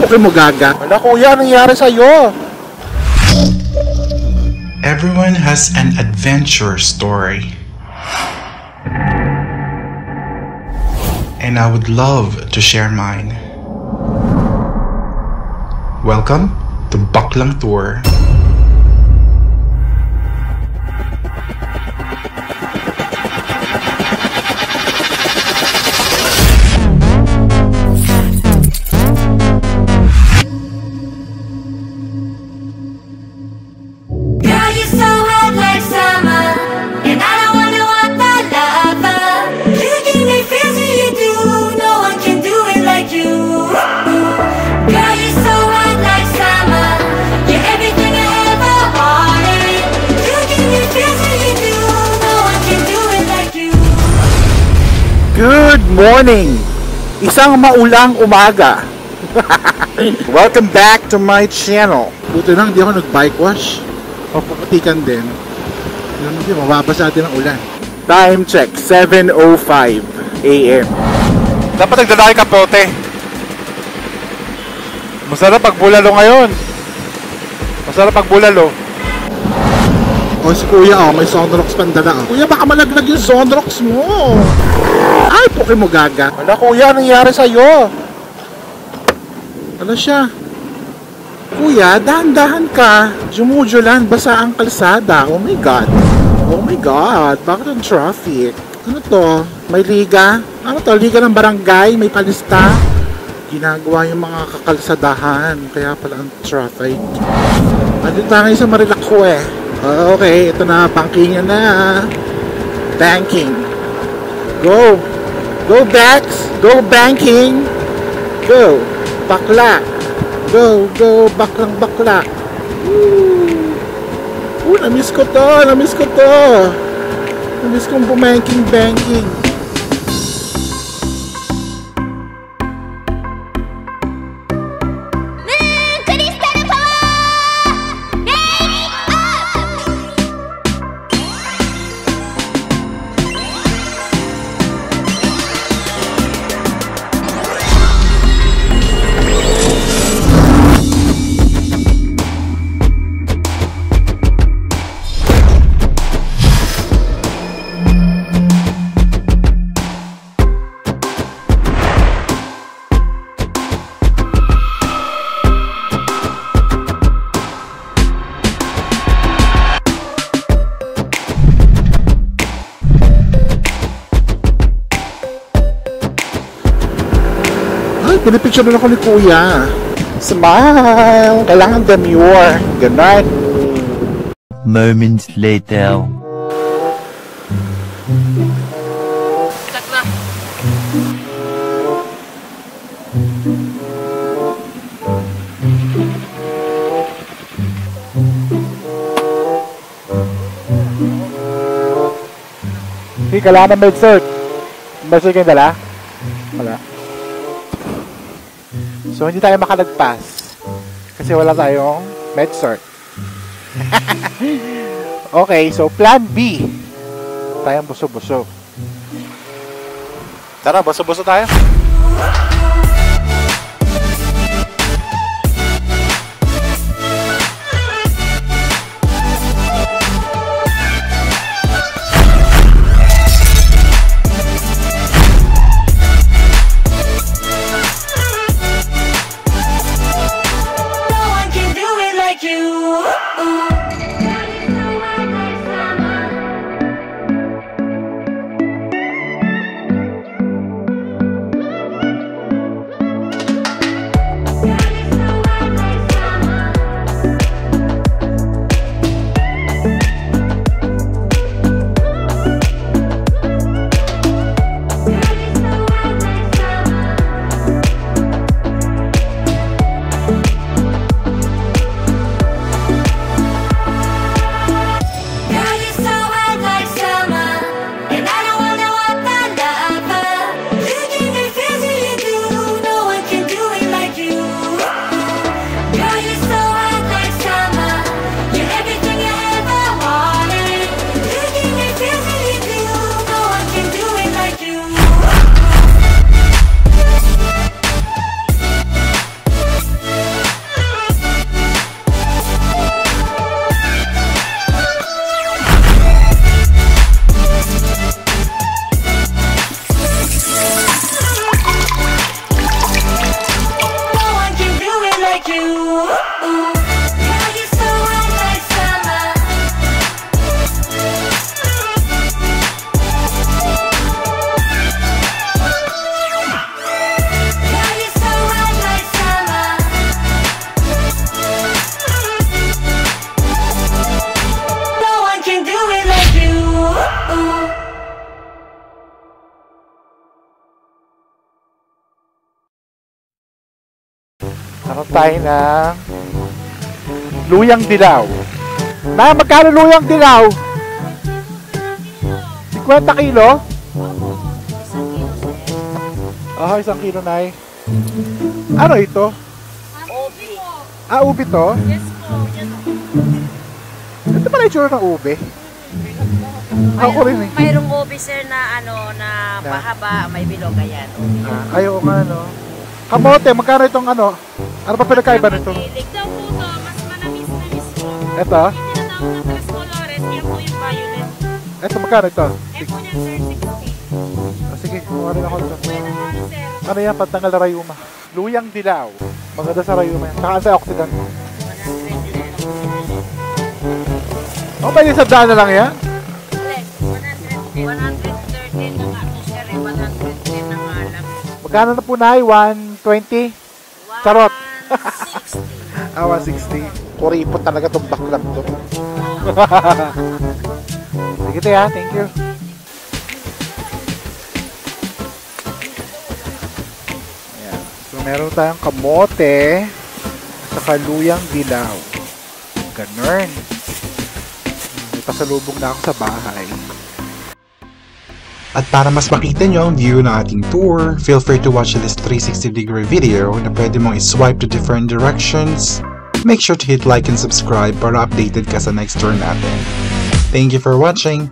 puki mo, gaga. Wala, kuya, nangyari sa'yo? Everyone has an adventure story. And I would love to share mine. Welcome to Baklang Tour. Good morning! Isang maulang umaga. Welcome back to my channel. Buti lang, hindi ako nag-bike wash. Papapatikan din. Hindi, mababasa din ang ulan. Time check, 7:05 AM. Dapat nagdala ka kapote. Masarap pag bulalo ngayon. Masarap pag bulalo. O si kuya, may Sonrox pandala. Kuya, baka malaglag yung Sonrox mo. Ay, puki mo, gaga. Wala, kuya, nangyari sa'yo? Wala siya. Kuya, dahan-dahan ka. Jumujulan, basa ang kalsada. Oh my God. Oh my God. Bakit ang traffic? Ano to? May liga? Ano to? Liga ng barangay? May palista? Ginagawa yung mga kakalsadahan. Kaya pala ang traffic. Andun tayo sa Marilaco eh. Okay, ito na. Bankingan na. Banking. Go. Go Bax. Go banking. Go. Bakla. Go. Go. Baklang bakla. Namiss ko to. Namiss ko to. Namiss kong bumanking banking. Pinipicture na ako ni kuya. Smile! Kailangan demure. Ganun. Moments later. Check na. Hey, kailangan ng med-cert. Med-cert kayong dala? Wala. So, hindi tayo makalagpas. Kasi wala tayong med-cert. Okay, so plan B. Tayong buso-buso. Tara, buso-buso tayo. Ano tayo ng luyang dilaw. Na, magkano luyang dilaw? 50 kilo? Oh, 1 kilo na eh. Ano ito? Ubi po. Ah, ubi to? Yes po. Yan po. Ito pala yung tsura ng ube. Ako rin eh. Mayroong ubi sir na na mahaba, may bilog. Ayan. Ubi. Ayaw nga no. Kamote, magkano itong ano? Ano pa pinagkaiba nito? Mahilig daw po to. Mas manamis-namis po. Ito? Yung tinatawag na tres colores, yan po yung violet. Ito, magkano ito? Eh po niyan sir, 60. Sige, kumuha rin ako ito. Pwede na sir. Ano yan? Pantanggal na rayuma. Luyang dilaw. Maganda sa rayuma yan. Saka antioxidant. 100. Oh, may 100 na lang yan? 113 na nga. Ito sir, 110 na nga lang. Magkano na po na? 120? Charot. 160. Ah, 160. Kuripot talaga itong backlog to. Sige tayo, thank you. Ayan. So, meron tayong kamote sa luyang dilaw. Ganun. May pasalubong na ako sa bahay. At para mas makita nyo ang view ng ating tour, feel free to watch this 360-degree video na pwede mong iswipe to different directions. Make sure to hit like and subscribe para updated ka sa next tour natin. Thank you for watching!